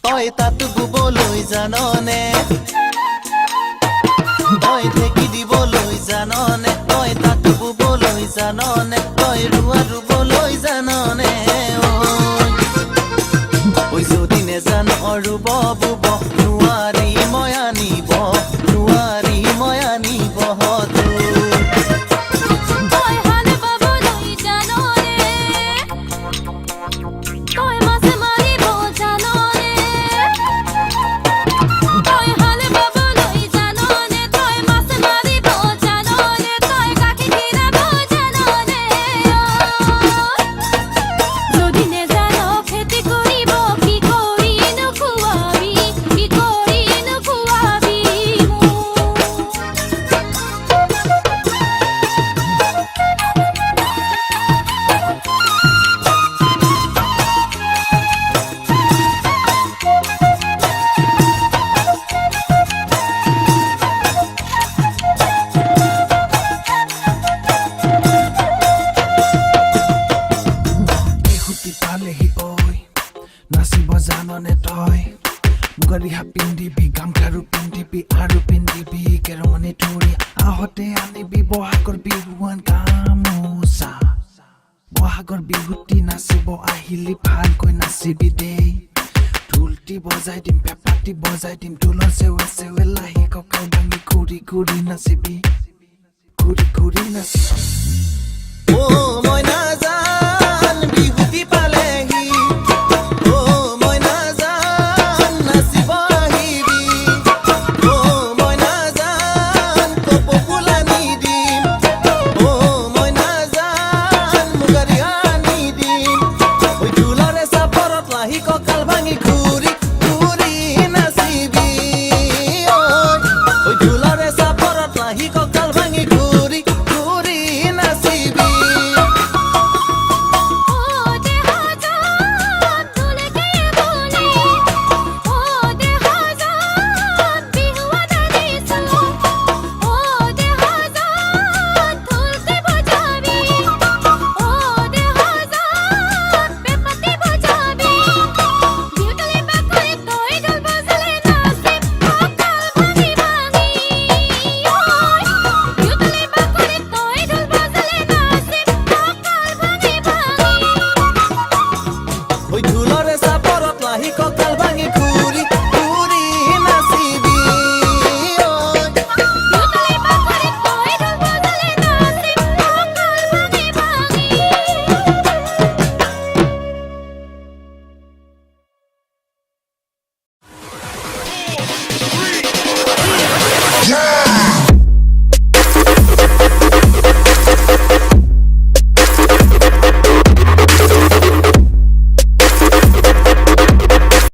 তই তাত বুবলৈ জাননে তই ঢেকি দিবলৈ জাননে তই তাত বুবলৈ জাননে তই ৰুৱা ৰুবলৈ জাননে ঐ যদি নেজান অৰুব বুব নোৱাৰি মই আনিব জাননে তই মুগাৰিহা পিন্ধিবি গামখাৰু পিন্ধিবি আৰু পিন্ধিবি কেৰমণি ধৰি আহতে আনিবি বহাগৰ বিহুৱান গামোচা বহাগৰ বিহুটি নাচিব আহিলি ভালকৈ নাচিবি দেই ঢোলটি বজাই দিম পেঁপাটি বজাই দিম ঢোলৰ চেৱে চেৱে লাহি ককাই ভাঙি ঘূৰি ঘূৰি নাচিবি ঘূৰি ঘূৰি নাচিবি অ' মই নাজান বিহু